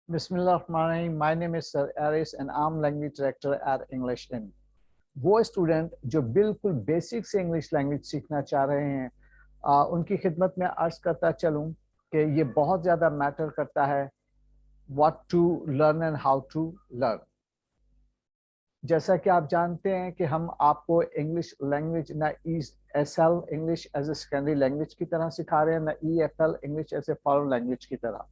Bismillahirrahmanirrahim. My name is Sir Aris and I'm language director at English In. वो student जो बिल्कुल basic से English language सीखना चाह रहे हैं उनकी खिदमत में अर्ज करता चलूं कि ये बहुत ज़्यादा मैटर करता है what to learn and how to learn. जैसा कि आप जानते हैं कि हम आपको इंग्लिश लैंग्वेज ना S L English as a secondary language की तरह सिखा रहे हैं, ना E F L English as a foreign language की तरह।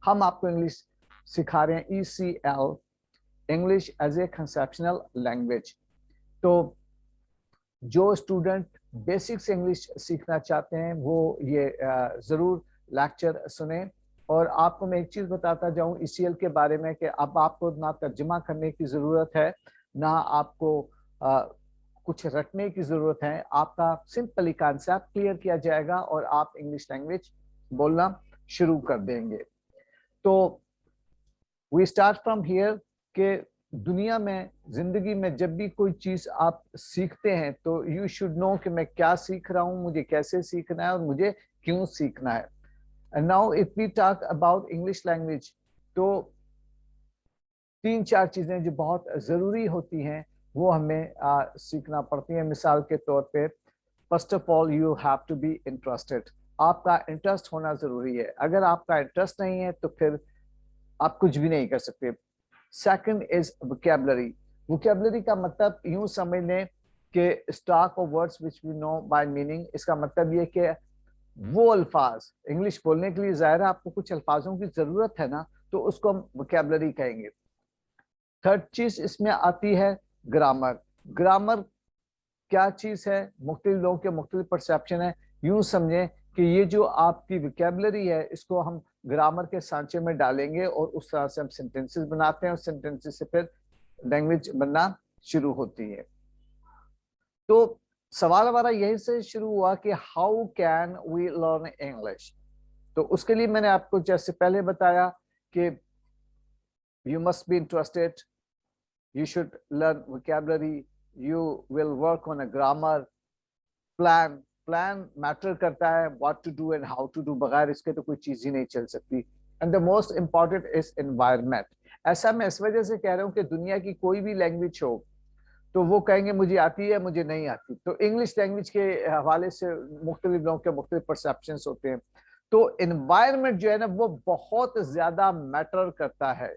हम आपको इंग्लिश सिखा रहे हैं E C L English as a conceptional language. तो जो स्टूडेंट बेसिक से इंग्लिश सीखना चाहते हैं वो ये जरूर लेक्चर सुने। और आपको मैं एक चीज बताता जाऊं ईसीएल के बारे में कि अब आपको ना तर्जुमा करने की जरूरत है, ना आपको कुछ रटने की जरूरत है। आपका सिंपली कॉन्सेप्ट क्लियर किया जाएगा और आप इंग्लिश लैंग्वेज बोलना शुरू कर देंगे। तो वी स्टार्ट फ्रॉम हियर के दुनिया में जिंदगी में जब भी कोई चीज आप सीखते हैं तो यू शुड नो कि मैं क्या सीख रहा हूं, मुझे कैसे सीखना है और मुझे क्यों सीखना है। And now if we talk about English language तो तीन चार चीजें जो बहुत जरूरी होती हैं वो हमें सीखना पड़ती हैं। मिसाल के तौर पे first of all you have to be interested. आपका इंटरेस्ट होना जरूरी है। अगर आपका इंटरेस्ट नहीं है तो फिर आप कुछ भी नहीं कर सकते। Second is vocabulary. वोकैबुलरी का मतलब यूं समझ लें कि stock of words which we know by meaning. इसका मतलब ये कि वो अल्फाज इंग्लिश बोलने के लिए जाहिर है आपको कुछ अल्फाजों की जरूरत है ना, तो उसको हम वोकैबुलरी कहेंगे। थर्ड चीज इसमें आती है ग्रामर। ग्रामर क्या चीज है? मुख्तलिफ लोगों के मुख्तलिफ परसेप्शन है। यूं समझें कि ये जो आपकी वोकैबुलरी है इसको हम ग्रामर के सांचे में डालेंगे और उस तरह से हम सेंटेंसेस बनाते हैं और सेंटेंसेस से फिर लैंग्वेज बनना शुरू होती है। तो सवाल हमारा यही से शुरू हुआ कि how can we learn English. तो उसके लिए मैंने आपको जैसे पहले बताया कि you must be interested, you should learn vocabulary, you will work on a grammar, plan matter करता है, what to do and how to do। बगैर इसके तो कोई चीज ही नहीं चल सकती। and the most important is environment। ऐसा मैं इस वजह से कह रहा हूँ कि दुनिया की कोई भी लैंग्वेज हो तो वो कहेंगे मुझे आती है मुझे नहीं आती। तो इंग्लिश लैंग्वेज के हवाले से मुख्तलिफ लोगों के मुख्तलिफ परसेप्शन होते हैं। तो एनवायरमेंट जो है ना वो बहुत ज्यादा मैटर करता है।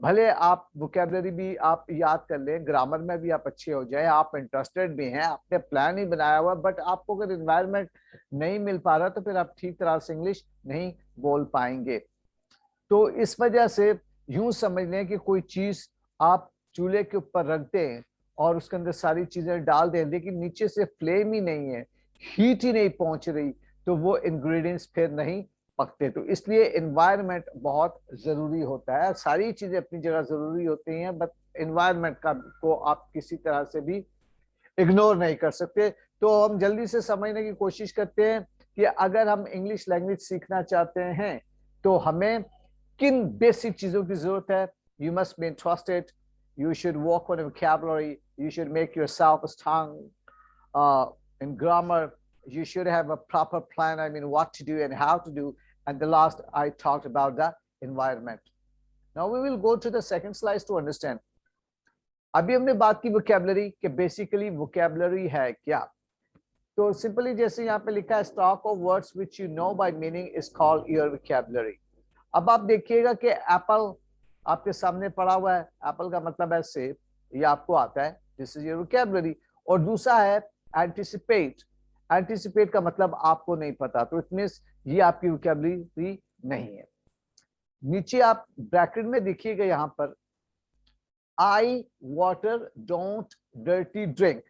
भले आप वोकैबुलरी भी आप याद कर लें, ग्रामर में भी आप अच्छे हो जाए, आप इंटरेस्टेड भी हैं, आपने प्लान ही बनाया हुआ, बट आपको अगर इन्वायरमेंट नहीं मिल पा रहा तो फिर आप ठीक तरह से इंग्लिश नहीं बोल पाएंगे। तो इस वजह से यूं समझ लें कि कोई चीज आप चूल्हे के ऊपर रख दें और उसके अंदर सारी चीजें डाल दें लेकिन नीचे से फ्लेम ही नहीं है, हीट ही नहीं पहुंच रही, तो वो इंग्रेडिएंट्स फिर नहीं पकते। तो इसलिए एनवायरनमेंट बहुत जरूरी होता है। सारी चीजें अपनी जगह जरूरी होती हैं बट एनवायरनमेंट का को आप किसी तरह से भी इग्नोर नहीं कर सकते। तो हम जल्दी से समझने की कोशिश करते हैं कि अगर हम इंग्लिश लैंग्वेज सीखना चाहते हैं तो हमें किन बेसिक चीजों की जरूरत है। You must be interested, you should work on vocabulary, you should make yourself strong in grammar, you should have a proper plan, I mean what to do and how to do, and the last I talked about the environment. Now we will go to the second slide to understand। अभी हमने बात की vocabulary कि basically vocabulary है क्या। तो simply जैसे यहाँ पे लिखा है stock of words which you know by meaning is called your vocabulary. अब आप देखिएगा कि एप्पल आपके सामने पड़ा हुआ है, एप्पल का मतलब है सेब, ये आपको आता है, दिस इज योर वोकैबुलरी। और दूसरा है एंटिसिपेट। एंटिसिपेट का मतलब आपको नहीं पता, तो इट मींस ये आपकी वोकैबुलरी नहीं है। नीचे आप ब्रैकेट में देखिएगा यहाँ पर आई वाटर डोंट डर्टी ड्रिंक।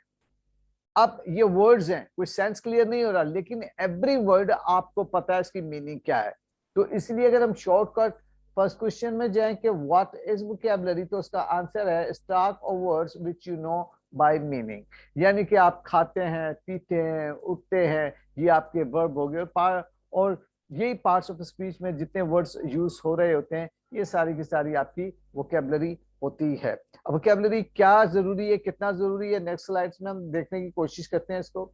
अब ये वर्ड्स हैं, कोई सेंस क्लियर नहीं हो रहा लेकिन एवरी वर्ड आपको पता है इसकी मीनिंग क्या है। तो इसलिए अगर हम शॉर्टकट फर्स्ट क्वेश्चन में जाएं कि व्हाट इज वोकैबुलरी तो उसका आंसर है stock of words which you know by meaning. यानी कि आप खाते हैं, पीते हैं, उठते हैं, ये आपके वर्ब हो गए। और यही पार्ट्स ऑफ स्पीच में जितने वर्ड्स यूज हो रहे होते हैं ये सारी की सारी आपकी वोकैबुलरी होती है। अब वोकैबुलरी क्या जरूरी है, कितना जरूरी है, नेक्स्ट स्लाइड्स में हम देखने की कोशिश करते हैं इसको।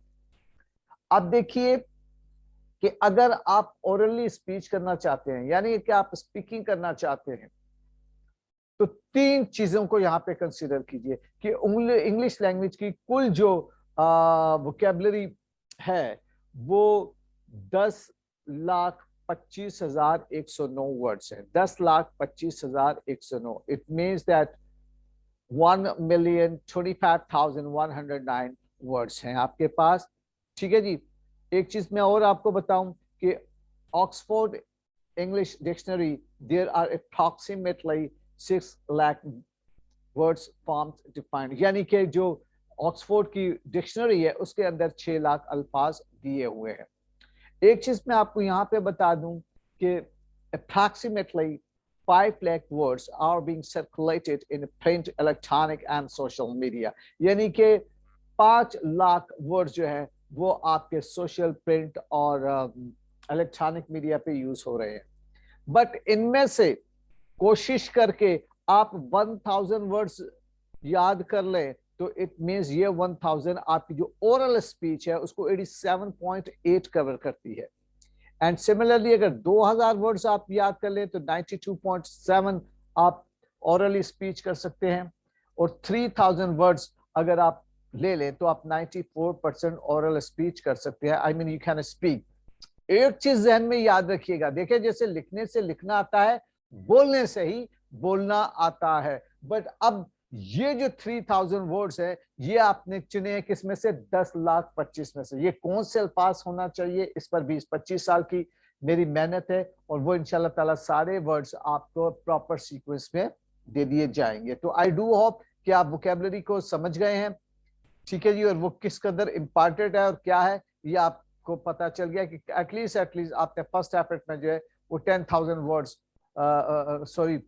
अब देखिए कि अगर आप ओरली स्पीच करना चाहते हैं, यानी कि आप स्पीकिंग करना चाहते हैं, तो 3 चीजों को यहां पे कंसीडर कीजिए कि इंग्लिश लैंग्वेज की कुल जो वोकेबलरी है वो 10,25,109 वर्ड्स है। 10,25,109। इट मीन्स दैट 1,25,109 वर्ड्स हैं आपके पास। ठीक है जी। एक चीज मैं और आपको बताऊं कि Oxford English dictionary, there are approximately 6 lakh words forms defined, यानी कि जो ऑक्सफोर्ड की डिक्शनरी है उसके अंदर 6 लाख अल्फाज दिए हुए हैं। एक चीज मैं आपको यहाँ पे बता दूं कि approximately 5 lakh words are being circulated in print, electronic and social media, यानी कि 5 लाख वर्ड जो है वो आपके सोशल, प्रिंट और इलेक्ट्रॉनिक मीडिया पे यूज हो रहे हैं। बट इनमें से कोशिश करके आप 1000 वर्ड्स याद कर लें तो इट मीन्स ये 1000 आपकी जो ओरल स्पीच है उसको 87.8 कवर करती है। एंड सिमिलरली अगर 2000 वर्ड्स आप याद कर लें तो 92.7 आप ओरली स्पीच कर सकते हैं, और 3000 वर्ड्स अगर आप ले लें तो आप 94% ओरल स्पीच कर सकते हैं। I mean you can speak. एक चीज जहन में याद रखिएगा, देखिए जैसे लिखने से लिखना आता है, बोलने से ही बोलना आता है। बट अब ये जो 3000 वर्ड्स है ये आपने चुने हैं किसमें से? 10,25,000 में से। ये कौन से अल्फाज होना चाहिए, इस पर 20-25 साल की मेरी मेहनत है, और वो इंशाल्लाह ताला सारे वर्ड्स आपको प्रॉपर सीक्वेंस में दे दिए जाएंगे। तो आई डू होप कि आप वोकेबलरी को समझ गए हैं। ठीक है जी। और वो किस कदर इंपॉर्टेंट है और क्या है ये आपको पता चल गया कि एटलीस्ट आपने फर्स्ट एफर्ट में जो है वो 10,000 वर्ड्स, सॉरी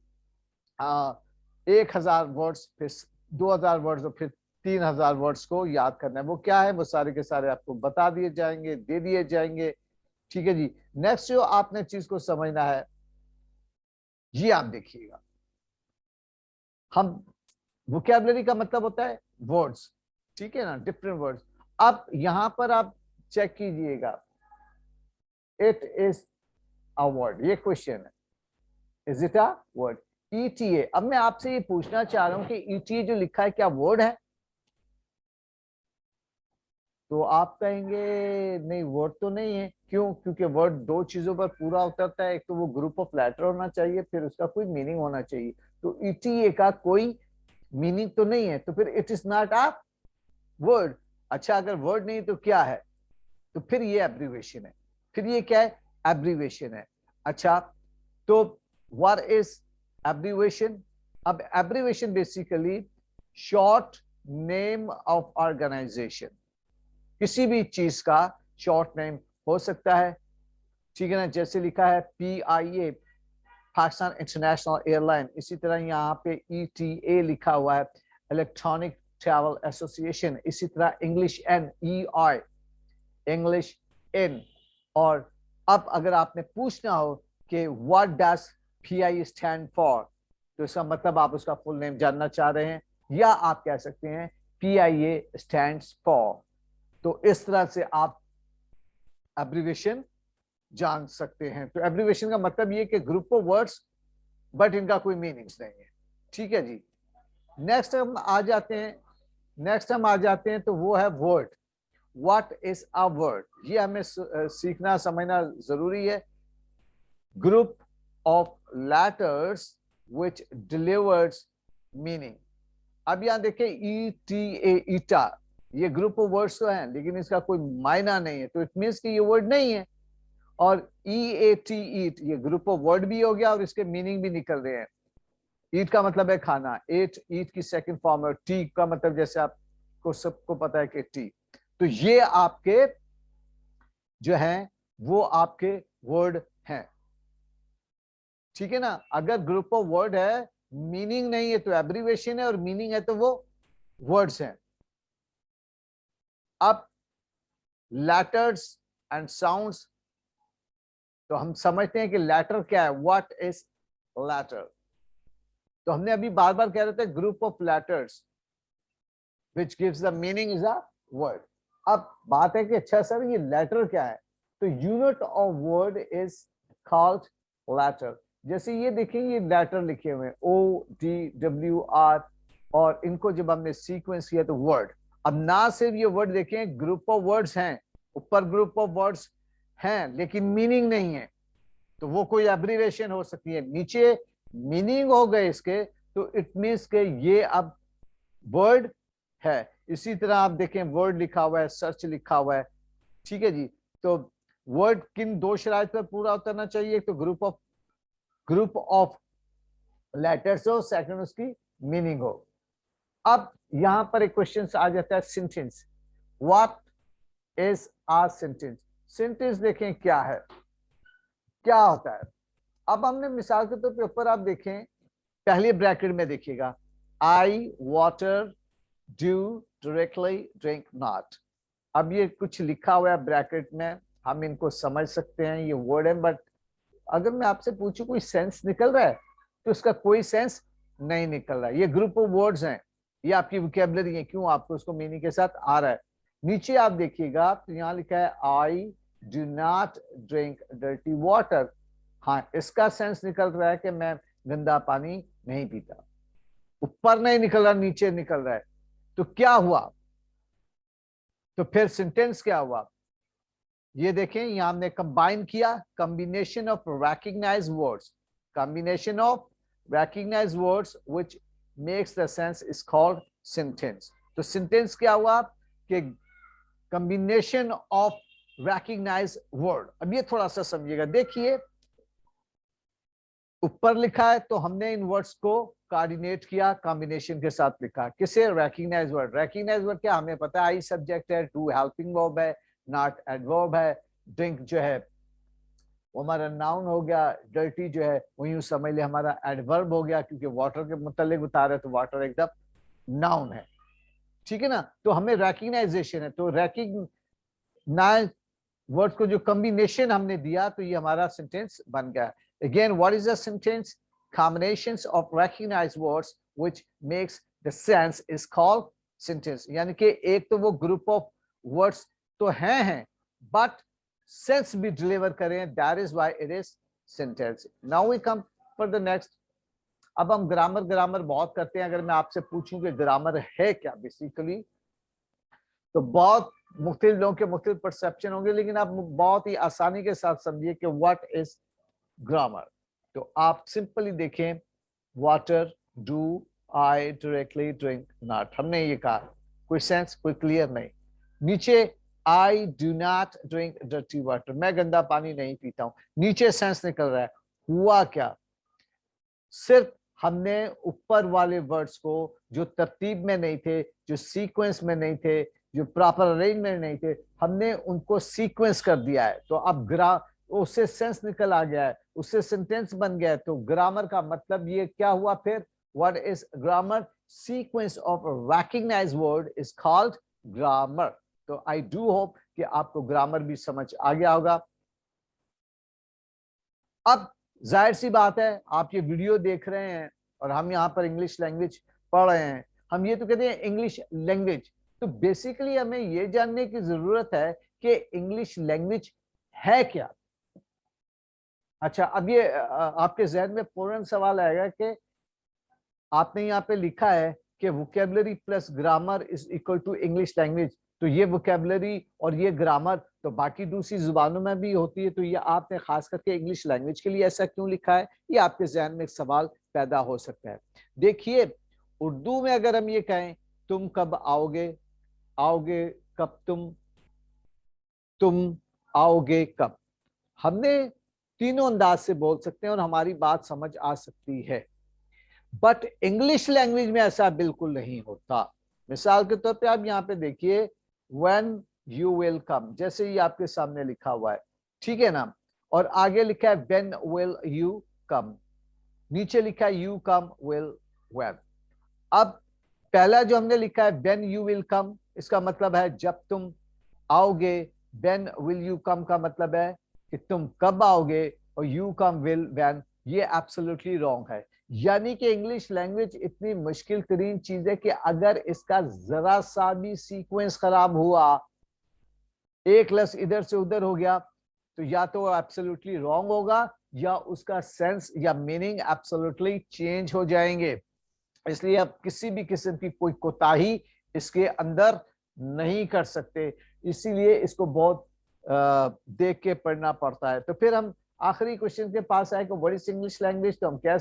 1,000 वर्ड्स, फिर 2,000 वर्ड्स और फिर 3,000 वर्ड्स को याद करना है। वो क्या है वो सारे के सारे आपको बता दिए जाएंगे, दे दिए जाएंगे। ठीक है जी। नेक्स्ट जो आपने चीज को समझना है, ये आप देखिएगा, हम वोकैबुलरी का मतलब होता है वर्ड्स, ठीक है ना, डिफरेंट वर्ड्स। अब यहां पर आप चेक कीजिएगा, इट इज अ वर्ड, ये क्वेश्चन है, is it a word? ETA. अब मैं आपसे ये पूछना चाह रहा हूं कि ईटीए जो लिखा है क्या वर्ड है? तो आप कहेंगे नहीं वर्ड तो नहीं है। क्यों? क्योंकि वर्ड दो चीजों पर पूरा उतरता है, एक तो वो ग्रुप ऑफ लेटर होना चाहिए, फिर उसका कोई मीनिंग होना चाहिए। तो ईटीए का कोई मीनिंग तो नहीं है, तो फिर it is not a word. अच्छा अगर वर्ड नहीं तो क्या है? तो फिर ये एब्रीवेशन है। फिर ये क्या है? एब्रीवेशन है। अच्छा तो व्हाट इज एब्रीवेशन? अब abbreviation basically short name of organisation, किसी भी चीज का शॉर्ट नेम हो सकता है। ठीक है ना, जैसे लिखा है PIA, पाकिस्तान इंटरनेशनल एयरलाइन, इसी तरह यहाँ पे ETA लिखा हुआ है, इलेक्ट्रॉनिक ट्रैवल एसोसिएशन, इसी तरह English N, EI, English in. और अब अगर आपने पूछना हो कि what does PI stand for, तो इसका मतलब आप उसका फुल नेम जानना चाह रहे हैं, या आप कह सकते हैं PIA स्टैंड्स फॉर। तो इस तरह से आप एब्रीवेशन जान सकते हैं। तो एब्रीवेशन का मतलब ये कि ग्रुप ऑफ वर्ड्स बट इनका कोई मीनिंग्स नहीं है। ठीक है जी। नेक्स्ट हम आ जाते हैं तो वो है word. What is a word? ये हमें सीखना समझना जरूरी है। Group of letters which delivers meaning. अब यहां देखिए ETA, ईटा, ये ग्रुप ऑफ वर्ड्स तो हैं लेकिन इसका कोई मायना नहीं है, तो इट मीन्स कि ये वर्ड नहीं है। और EAT, ईट, ये ग्रुप ऑफ वर्ड भी हो गया और इसके मीनिंग भी निकल रहे हैं। ईट का मतलब है खाना, एट ईट की सेकंड फॉर्म है। टी का मतलब जैसे आपको सबको पता है कि टी। तो ये आपके जो है वो आपके वर्ड हैं। ठीक है ना। अगर ग्रुप ऑफ वर्ड है, मीनिंग नहीं है तो एब्रीवेशन है, और मीनिंग है तो वो वर्ड्स हैं। अब लेटर्स एंड साउंड्स, तो हम समझते हैं कि लेटर क्या है, व्हाट इज लेटर? तो हमने अभी बार बार कह रहे थे group of letters which gives the meaning is a word. अब बात है कि अच्छा सर ये लेटर क्या है? तो unit of word is called letter. जैसे ये देखिए, ये लेटर लिखे हुए हैं ODWR, और इनको जब हमने सीक्वेंस किया तो वर्ड। अब ना सिर्फ ये वर्ड देखें, ग्रुप ऑफ वर्ड्स हैं, ऊपर ग्रुप ऑफ वर्ड्स हैं लेकिन मीनिंग नहीं है, तो वो कोई एब्रिवेशन हो सकती है। नीचे मीनिंग हो गए इसके, तो इट मीन्स के ये अब वर्ड है। इसी तरह आप देखें, वर्ड लिखा हुआ है, सर्च लिखा हुआ है, ठीक है जी। तो वर्ड किन दो शराइत पर पूरा उतरना चाहिए? तो ग्रुप ऑफ लेटर्स हो, सेकंड उसकी मीनिंग हो। अब यहां पर एक क्वेश्चन आ जाता है, sentence. What is a sentence? Sentence देखें क्या है, क्या होता है। अब हमने मिसाल के तौर पे ऊपर आप देखें, पहले ब्रैकेट में देखिएगा, I water do directly drink not. अब ये कुछ लिखा हुआ है ब्रैकेट में, हम इनको समझ सकते हैं, ये वर्ड है, बट अगर मैं आपसे पूछूं कोई सेंस निकल रहा है, तो इसका कोई सेंस नहीं निकल रहा है। ये ग्रुप ऑफ वर्ड्स हैं, ये आपकी वोकैबुलरी है, क्यों आपको उसको मीनिंग के साथ आ रहा है। नीचे आप देखिएगा तो यहाँ लिखा है I do not drink dirty water. हाँ, इसका सेंस निकल रहा है कि मैं गंदा पानी नहीं पीता। ऊपर नहीं निकल रहा, नीचे निकल रहा है। तो क्या हुआ? तो फिर सेंटेंस क्या हुआ? ये देखें, यहां हमने कंबाइन किया, combination of recognised words, combination of recognised words which makes the sense is called sentence. तो सेंटेंस क्या हुआ कि कॉम्बिनेशन ऑफ रिकॉग्नाइज्ड वर्ड। अब ये थोड़ा सा समझिएगा, देखिए ऊपर लिखा है तो हमने इन वर्ड्स को कोऑर्डिनेट किया, कॉम्बिनेशन के साथ लिखा। किसे? Recognise word. रिकॉग्नाइज वर्ड क्या? हमें पता है आई सब्जेक्ट है, टू हेल्पिंग वर्ब है, नॉट एडवर्ब है, ड्रिंक जो है वो हमारा नाउन हो गया, डर्टी जो है वो यूं समझ ले हमारा एडवर्ब हो गया, क्योंकि वाटर के मुतालिक बता रहे तो वाटर एकदम नाउन है, ठीक है ना। तो हमें रिकॉग्नाइजेशन है, तो रिकॉग्नाइज वर्ड्स को जो कॉम्बिनेशन हमने दिया तो ये हमारा सेंटेंस बन गया। Again, what is a sentence? Combinations of recognised words which makes the sense is called sentence. यानी कि एक तो वो ग्रुप ऑफ वर्ड्स तो हैं बट सेंस भी डिलीवर करें, that is why it is sentence. Now we come for the next. अब हम ग्रामर बहुत करते हैं। अगर मैं आपसे पूछूं कि ग्रामर है क्या बेसिकली, तो बहुत मुख्तलिफ लोगों के मुख्तलिफ परसेप्शन होंगे, लेकिन आप बहुत ही आसानी के साथ समझिए कि व्हाट इज ग्रामर। तो आप सिंपली देखें, water do I directly drink not, हमने ये कहा, कोई सेंस कोई क्लियर नहीं। नीचे I do not drink dirty water, मैं गंदा पानी नहीं पीता हूं, नीचे सेंस निकल रहा है। हुआ क्या? सिर्फ हमने ऊपर वाले वर्ड्स को जो तरतीब में नहीं थे, जो सीक्वेंस में नहीं थे, जो प्रॉपर अरेंजमेंट नहीं थे, हमने उनको सीक्वेंस कर दिया है। तो अब उससे सेंस निकल आ गया है, उससे सेंटेंस बन गया है। तो ग्रामर का मतलब ये क्या हुआ फिर? What is grammar? Sequence of recognised word is called grammar. I do do hope कि आपको ग्रामर भी समझ आ गया होगा। अब जाहिर सी बात है, आप ये वीडियो देख रहे हैं और हम यहाँ पर इंग्लिश लैंग्वेज पढ़ रहे हैं, हम ये तो कहते हैं इंग्लिश लैंग्वेज। तो बेसिकली हमें ये जानने की जरूरत है कि इंग्लिश लैंग्वेज है क्या। अच्छा, अब ये आपके जहन में फौरन सवाल आएगा कि आपने यहाँ पे लिखा है कि vocabulary plus grammar is equal to English language, तो ये वोकैबुलरी और ये ग्रामर तो बाकी दूसरी जुबानों में भी होती है, तो ये आपने खास करके इंग्लिश लैंग्वेज के लिए ऐसा क्यों लिखा है? ये आपके जहन में एक सवाल पैदा हो सकता है। देखिए, उर्दू में अगर हम ये कहें, तुम कब आओगे, आओगे कब, तुम आओगे कब, हमने तीनों अंदाज से बोल सकते हैं और हमारी बात समझ आ सकती है। बट इंग्लिश लैंग्वेज में ऐसा बिल्कुल नहीं होता। मिसाल के तौर पे आप यहाँ पे देखिए, व्हेन यू विल कम, जैसे ये आपके सामने लिखा हुआ है, ठीक है ना, और आगे लिखा है व्हेन विल यू कम, नीचे लिखा है यू कम विल व्हेन। अब पहला जो हमने लिखा है व्हेन यू विल कम, इसका मतलब है जब तुम आओगे। व्हेन विल यू कम का मतलब है कि तुम कब आओगे, और यू कम विल व्हेन, ये एब्सोल्युटली रॉन्ग है। यानी कि इंग्लिश लैंग्वेज इतनी मुश्किल तरीन चीज है कि अगर इसका जरा सा भी सीक्वेंस खराब हुआ, एक लफ्ज इधर से उधर हो गया, तो या तो एब्सोल्युटली रॉन्ग होगा या उसका सेंस या मीनिंग एब्सोल्युटली चेंज हो जाएंगे। इसलिए आप किसी भी किस्म की कोई कोताही इसके अंदर नहीं कर सकते, इसीलिए इसको बहुत देख के पढ़ना पड़ता है। तो फिर हम आखिरी क्वेश्चन के पास आए कि व्हाट इज इंग्लिश लैंग्वेज। तो हम कह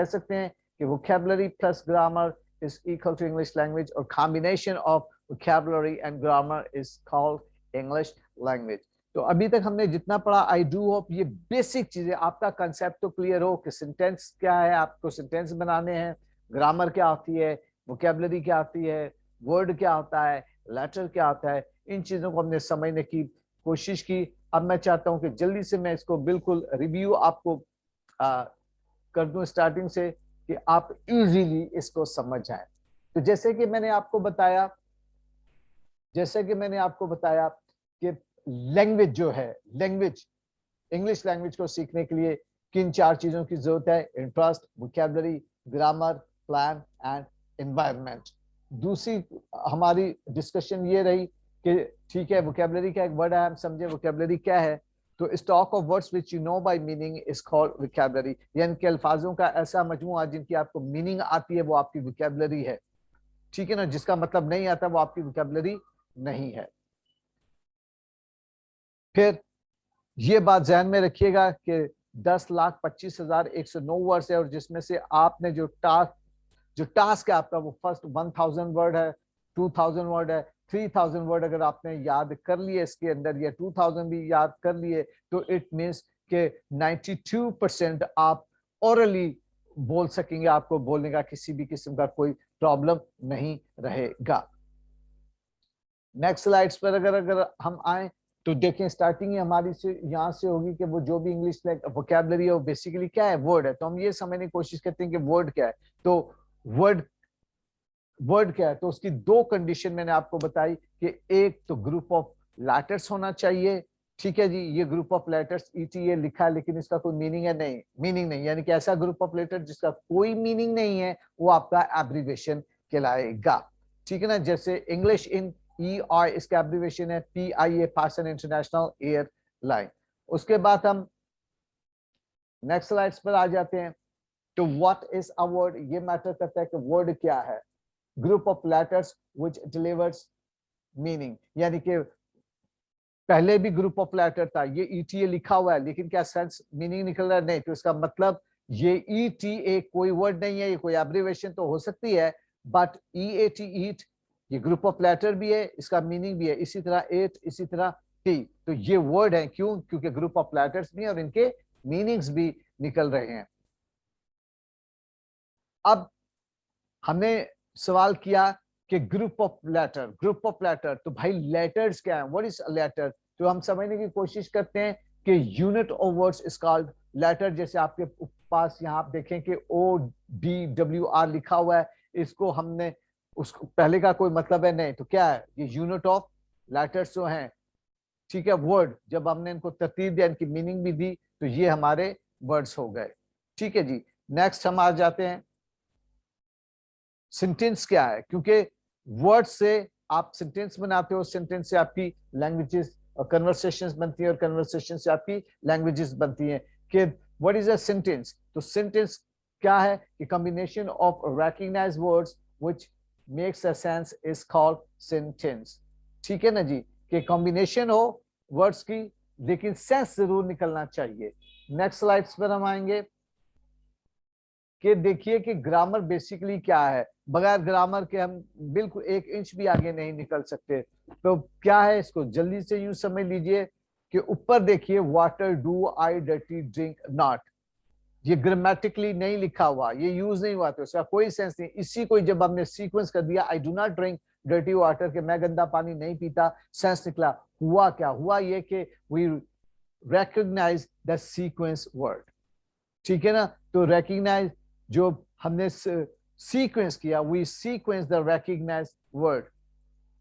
सकते हैं कि vocabulary plus grammar is equal to English language, और combination of vocabulary and grammar is called English language. तो अभी तक हमने जितना पढ़ा, आई डू होप ये बेसिक चीजें आपका कंसेप्ट तो क्लियर हो कि सिंटेंस क्या है, आपको सिंटेंस बनाने हैं, ग्रामर क्या होती है, वोकैबुलरी क्या आती है, वर्ड क्या होता है, लेटर क्या होता है, इन चीजों को हमने समझने की कोशिश की। अब मैं चाहता हूं कि जल्दी से मैं इसको बिल्कुल रिव्यू आपको कर दूं स्टार्टिंग से, कि आप इजीली इसको समझ जाएं। तो जैसे कि मैंने आपको बताया कि लैंग्वेज जो है, लैंग्वेज इंग्लिश लैंग्वेज को सीखने के लिए किन 4 चीजों की जरूरत है? Interest, vocabulary, grammar, plan and environment. दूसरी हमारी डिस्कशन ये रही कि ठीक है, वोकैबुलरी का एक वर्ड है, हम समझे वोकैबुलरी क्या है। तो stock of words which you know by meaning is called vocabulary, यानी कि अल्फाजों का ऐसा मजमूआ जिनकी आपको मीनिंग आती है वो आपकी वोकैबुलरी है। ठीक है ना, जिसका मतलब नहीं आता वो आपकी वोकैबुलरी नहीं है। फिर ये बात ध्यान में रखिएगा कि 10,25,109 वर्ड्स है, और जिसमें से आपने जो टास्क है आपका वो फर्स्ट 1000 वर्ड है, 2000 वर्ड है, 3000 वर्ड अगर आपने याद कर लिए इसके अंदर, या 2000 भी याद कर लिए, तो इट मीन्स के 92% आप ओरली बोल सकेंगे, आपको बोलने का किसी भी किस्म का कोई प्रॉब्लम नहीं रहेगा। नेक्स्ट स्लाइड्स पर अगर हम आए तो देखें, स्टार्टिंग ही हमारी से यहाँ से होगी कि वो जो भी इंग्लिश वोकैबुलरी है वो बेसिकली क्या है? वर्ड है। तो हम ये समझने की कोशिश करते हैं कि वर्ड क्या है। तो वर्ड क्या है? तो उसकी 2 कंडीशन मैंने आपको बताई कि एक तो ग्रुप ऑफ लेटर्स होना चाहिए। ठीक है जी, ये ग्रुप ऑफ लेटर्स ETA लिखा है लेकिन इसका कोई मीनिंग है नहीं, मीनिंग नहीं, यानी कि ऐसा ग्रुप ऑफ लेटर जिसका कोई मीनिंग नहीं है वो आपका एब्रिविएशन कहलाएगा। ठीक है ना, जैसे इंग्लिश इन EI, इसका एब्रिविएशन है PIA, पासन इंटरनेशनल एयरलाइन। उसके बाद हम नेक्स्ट स्लाइड्स पर आ जाते हैं। तो व्हाट इज अ वर्ड, ये मैटर करता है कि वर्ड क्या है। Group of letters which delivers meaning, यानी कि पहले भी ग्रुप ऑफ लेटर था, ये ETA लिखा हुआ है लेकिन क्या सेंस मीनिंग निकल रहा है? नहीं। तो इसका मतलब ये ETA कोई वर्ड नहीं है, ये कोई एब्रिविएशन तो हो सकती है, बट EAT ईट ये ग्रुप ऑफ लेटर भी है, इसका मीनिंग भी है। इसी तरह एट, इसी तरह टी, तो ये वर्ड है। क्यों? क्योंकि ग्रुप ऑफ लेटर्स भी है और इनके मीनिंग्स भी निकल रहे हैं। अब हमने सवाल किया कि ग्रुप ऑफ लेटर, तो भाई लेटर्स क्या है? What is a letter? तो हम समझने की कोशिश करते हैं कि unit of words is called letter. जैसे आपके पास यहाँ आप देखें कि ODWR लिखा हुआ है, इसको हमने उसको पहले का कोई मतलब है नहीं, तो क्या है? ये यूनिट ऑफ लेटर्स जो हैं। ठीक है, वर्ड जब हमने इनको तरतीब दिया, इनकी मीनिंग भी दी, तो ये हमारे वर्ड्स हो गए। ठीक है जी, नेक्स्ट हम आ जाते हैं सेंटेंस क्या है। क्योंकि वर्ड से आप सेंटेंस बनाते हो, सेंटेंस से आपकी लैंग्वेजेस और कन्वर्सेशंस बनती है, और कन्वर्सेशन से आपकी लैंग्वेजेस बनती हैं। कि व्हाट इज अ सेंटेंस? तो सेंटेंस क्या है? कि combination of recognised words which makes a sense is called sentence. ठीक है ना जी, कि कॉम्बिनेशन हो वर्ड्स की लेकिन सेंस जरूर निकलना चाहिए। नेक्स्ट स्लाइड्स पर हम आएंगे कि देखिए कि ग्रामर बेसिकली क्या है। बगैर ग्रामर के हम बिल्कुल 1 इंच भी आगे नहीं निकल सकते। तो क्या है, इसको जल्दी से यूं समझ लीजिए कि ऊपर देखिए, water do I dirty drink not, ये ग्रामेटिकली नहीं लिखा हुआ, ये यूज नहीं हुआ, तो इसका कोई सेंस नहीं। इसी को जब हमने सीक्वेंस कर दिया, I do not drink dirty water, के मैं गंदा पानी नहीं पीता, सेंस निकला। हुआ क्या? हुआ ये कि we recognize the sequence word. ठीक है ना, तो recognize जो हमने सीक्वेंस किया, we sequence the recognized word.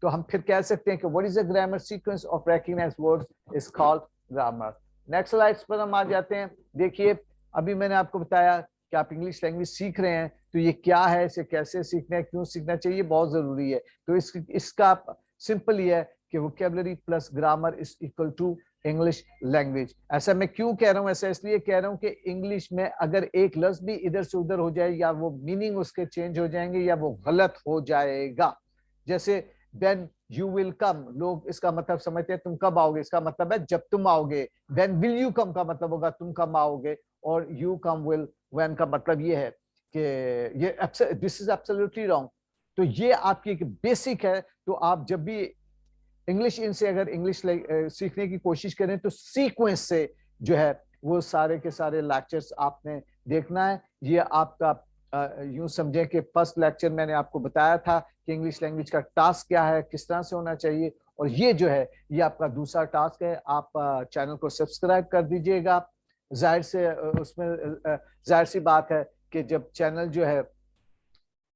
तो हम फिर कह सकते हैं कि what is the grammar sequence of recognized words is called grammar. Next slides पर हम आ जाते हैं। देखिए, अभी मैंने आपको बताया कि आप इंग्लिश लैंग्वेज सीख रहे हैं, तो ये क्या है, इसे कैसे सीखना है, क्यों सीखना चाहिए, बहुत जरूरी है। तो इसका सिंपल ये है कि vocabulary plus grammar is equal to English language. ऐसा मैं क्यों कह रहा हूं, ऐसा इसलिए कह रहा हूं कि इंग्लिश में अगर एक लफ्ज भी इधर से उधर हो जाए या वो मीनिंग उसके चेंज हो जाएंगे या वो गलत हो जाएगा। जैसे व्हेन यू विल कम, लोग इसका मतलब समझते हैं तुम कब आओगे, इसका मतलब है जब तुम आओगे। व्हेन विल यू कम का मतलब होगा तुम कब आओगे, और यू कम विल व्हेन का मतलब ये है कि ये दिस इज एब्सोल्युटली रॉन्ग। तो ये आपकी एक बेसिक है। तो आप जब भी इंग्लिश इनसे अगर इंग्लिश सीखने की कोशिश करें तो सीक्वेंस से जो है वो सारे के सारे लेक्चर्स आपने देखना है। ये आपका यूं समझें कि फर्स्ट लेक्चर मैंने आपको बताया था कि इंग्लिश लैंग्वेज का टास्क क्या है, किस तरह से होना चाहिए, और ये जो है ये आपका दूसरा टास्क है। आप चैनल को सब्सक्राइब कर दीजिएगा। जाहिर से उसमें जाहिर सी बात है कि जब चैनल जो है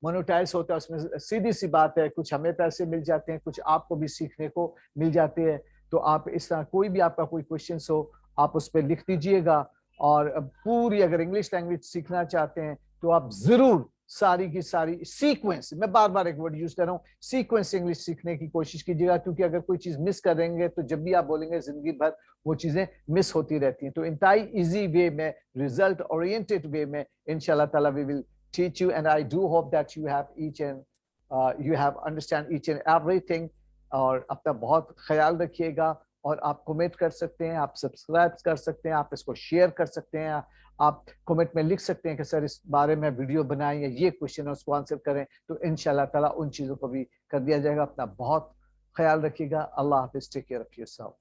मोनेटाइज होता है उसमें सीधी सी बात है कुछ हमें पैसे मिल जाते हैं, कुछ आपको भी सीखने को मिल जाते हैं। तो आप इस तरह कोई भी आपका कोई क्वेश्चन हो आप उस पर लिख दीजिएगा। और पूरी अगर इंग्लिश लैंग्वेज सीखना चाहते हैं तो आप जरूर सारी की सारी सीक्वेंस, मैं बार बार एक वर्ड यूज कर रहा हूँ, सीक्वेंस इंग्लिश सीखने की कोशिश कीजिएगा। क्योंकि अगर कोई चीज मिस कर देंगे तो जब भी आप बोलेंगे जिंदगी भर वो चीजें मिस होती रहती हैं। तो इंतहाई इजी वे में, रिजल्ट ओरिएंटेड वे में इंशाल्लाह ताला we will teach you, and I do hope that you have each and you have understand each and everything। और अपना बहुत ख्याल रखिएगा। और आप कमेंट कर सकते हैं, आप सब्सक्राइब कर सकते हैं, आप इसको शेयर कर सकते हैं, आप कमेंट में लिख सकते हैं कि सर इस बारे में वीडियो बनाएं या ये क्वेश्चन है उसको आंसर करें। तो इंशाल्लाह ताला उन चीजों को भी कर दिया जाएगा। अपना बहुत ख्याल रखिएगा। अल्लाह हाफिज, टेक केयर ऑफ योरसेल्फ।